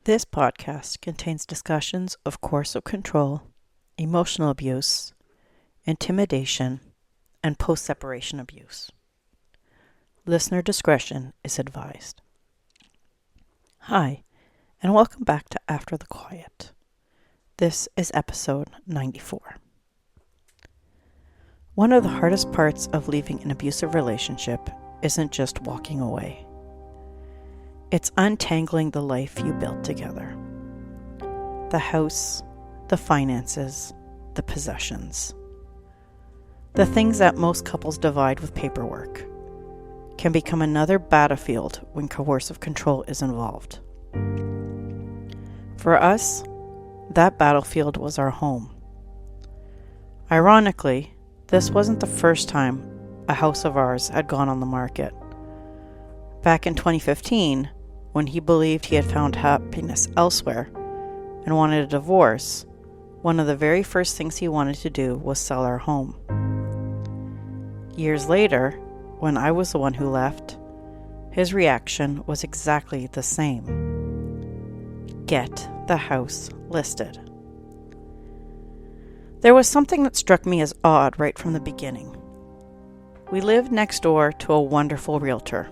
This podcast contains discussions of coercive control, emotional abuse, intimidation, and post-separation abuse. Listener discretion is advised. Hi, and welcome back to After the Quiet. This is episode 94. One of the hardest parts of leaving an abusive relationship isn't just walking away. It's untangling the life you built together. The house, the finances, the possessions. The things that most couples divide with paperwork can become another battlefield when coercive control is involved. For us, that battlefield was our home. Ironically, this wasn't the first time a house of ours had gone on the market. Back in 2015, when he believed he had found happiness elsewhere and wanted a divorce, one of the very first things he wanted to do was sell our home. Years later, when I was the one who left, his reaction was exactly the same. Get the house listed. There was something that struck me as odd right from the beginning. We lived next door to a wonderful realtor,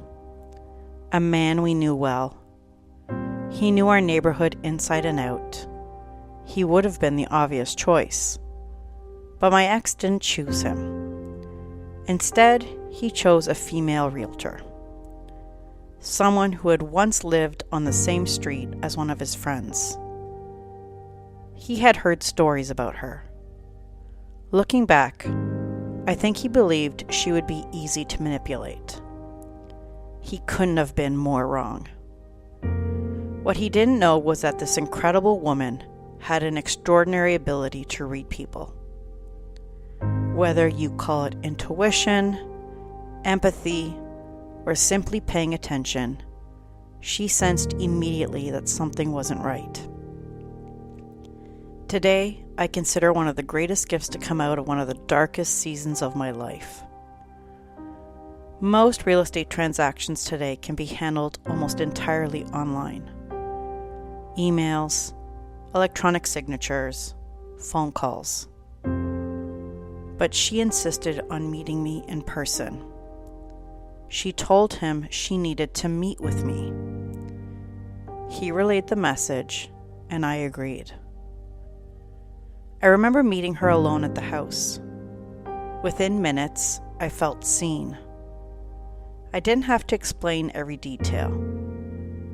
a man we knew well. He knew our neighborhood inside and out. He would have been the obvious choice. But my ex didn't choose him. Instead, he chose a female realtor. Someone who had once lived on the same street as one of his friends. He had heard stories about her. Looking back, I think he believed she would be easy to manipulate. He couldn't have been more wrong. What he didn't know was that this incredible woman had an extraordinary ability to read people. Whether you call it intuition, empathy, or simply paying attention, she sensed immediately that something wasn't right. Today, I consider one of the greatest gifts to come out of one of the darkest seasons of my life. Most real estate transactions today can be handled almost entirely online. Emails, electronic signatures, phone calls. But she insisted on meeting me in person. She told him she needed to meet with me. He relayed the message, and I agreed. I remember meeting her alone at the house. Within minutes, I felt seen. I didn't have to explain every detail.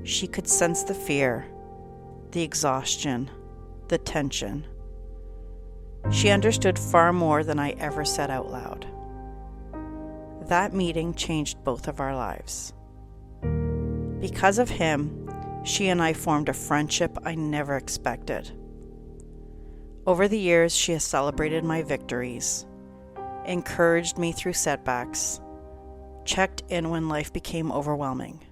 She could sense the fear, the exhaustion, the tension. She understood far more than I ever said out loud. That meeting changed both of our lives. Because of him, she and I formed a friendship I never expected. Over the years, she has celebrated my victories, encouraged me through setbacks, checked in when life became overwhelming.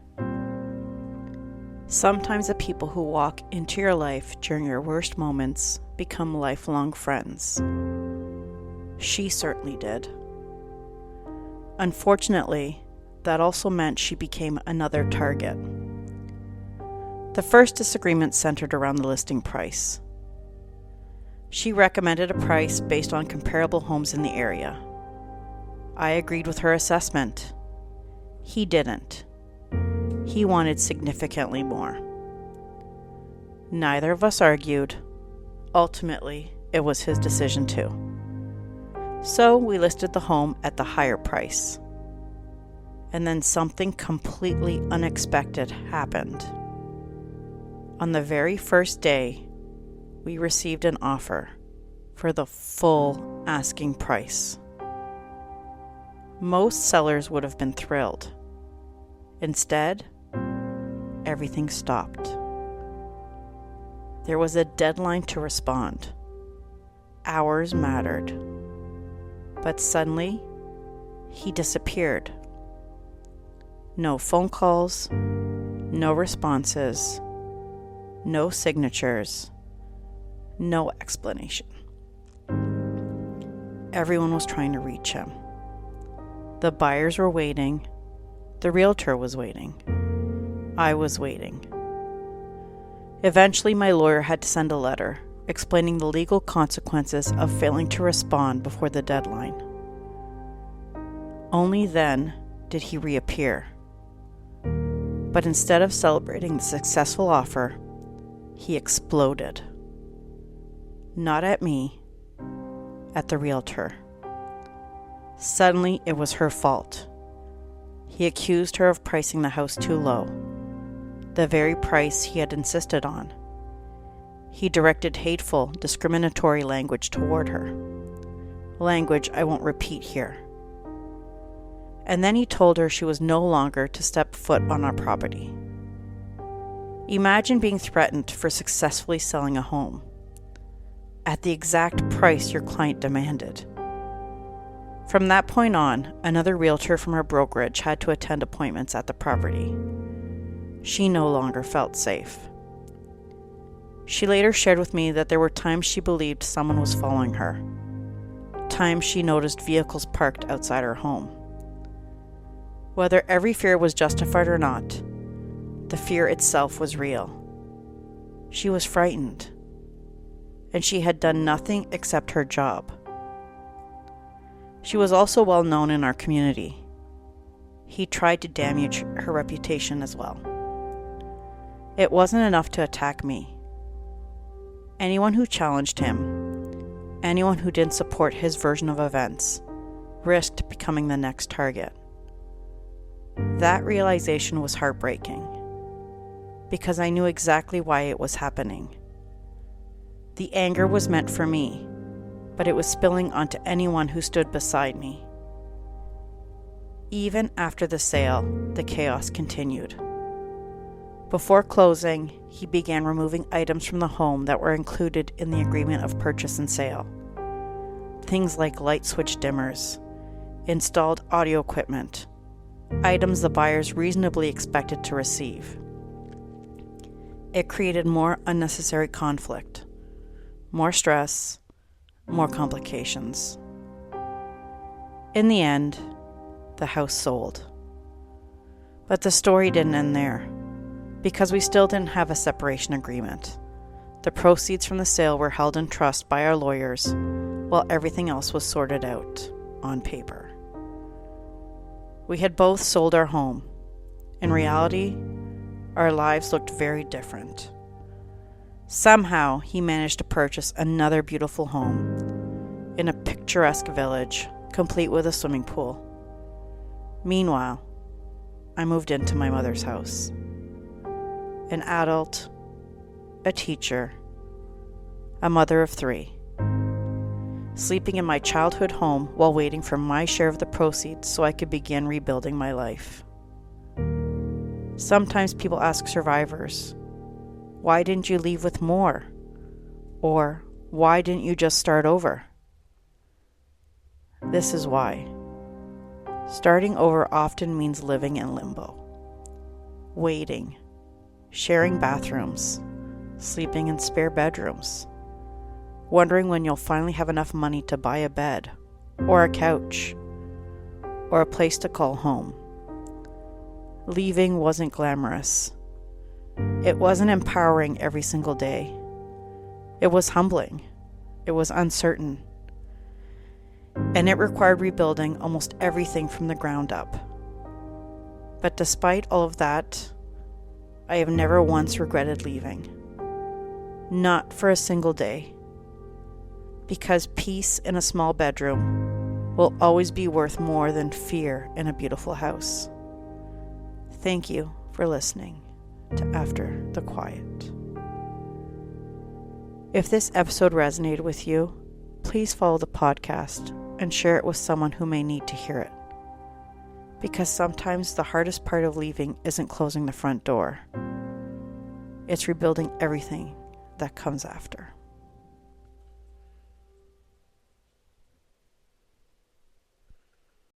Sometimes the people who walk into your life during your worst moments become lifelong friends. She certainly did. Unfortunately, that also meant she became another target. The first disagreement centered around the listing price. She recommended a price based on comparable homes in the area. I agreed with her assessment. He didn't. He wanted significantly more. Neither of us argued. Ultimately, it was his decision too. So we listed the home at the higher price. And then something completely unexpected happened. On the very first day, we received an offer for the full asking price. Most sellers would have been thrilled. Instead, everything stopped. There was a deadline to respond. Hours mattered. But suddenly, he disappeared. No phone calls, no responses, no signatures, no explanation. Everyone was trying to reach him. The buyers were waiting. The realtor was waiting. I was waiting. Eventually, my lawyer had to send a letter explaining the legal consequences of failing to respond before the deadline. Only then did he reappear. But instead of celebrating the successful offer, he exploded. Not at me, at the realtor. Suddenly, it was her fault. He accused her of pricing the house too low, the very price he had insisted on. He directed hateful, discriminatory language toward her, language I won't repeat here. And then he told her she was no longer to step foot on our property. Imagine being threatened for successfully selling a home at the exact price your client demanded. From that point on, another realtor from her brokerage had to attend appointments at the property. She no longer felt safe. She later shared with me that there were times she believed someone was following her, times she noticed vehicles parked outside her home. Whether every fear was justified or not, the fear itself was real. She was frightened, and she had done nothing except her job. She was also well known in our community. He tried to damage her reputation as well. It wasn't enough to attack me. Anyone who challenged him, anyone who didn't support his version of events, risked becoming the next target. That realization was heartbreaking, because I knew exactly why it was happening. The anger was meant for me, but it was spilling onto anyone who stood beside me. Even after the sale, the chaos continued. Before closing, he began removing items from the home that were included in the agreement of purchase and sale. Things like light switch dimmers, installed audio equipment, items the buyers reasonably expected to receive. It created more unnecessary conflict, more stress, more complications. In the end, the house sold. But the story didn't end there, because we still didn't have a separation agreement. The proceeds from the sale were held in trust by our lawyers, while everything else was sorted out on paper. We had both sold our home. In reality, our lives looked very different. Somehow, he managed to purchase another beautiful home in a picturesque village, complete with a swimming pool. Meanwhile, I moved into my mother's house. An adult, a teacher, a mother of 3, sleeping in my childhood home while waiting for my share of the proceeds so I could begin rebuilding my life. Sometimes people ask survivors, "Why didn't you leave with more?" Or, "Why didn't you just start over?" This is why. Starting over often means living in limbo, waiting, sharing bathrooms, sleeping in spare bedrooms, wondering when you'll finally have enough money to buy a bed, or a couch, or a place to call home. Leaving wasn't glamorous. It wasn't empowering every single day. It was humbling. It was uncertain. And it required rebuilding almost everything from the ground up. But despite all of that, I have never once regretted leaving. Not for a single day. Because peace in a small bedroom will always be worth more than fear in a beautiful house. Thank you for listening to After the Quiet. If this episode resonated with you, please follow the podcast and share it with someone who may need to hear it. Because sometimes the hardest part of leaving isn't closing the front door. It's rebuilding everything that comes after.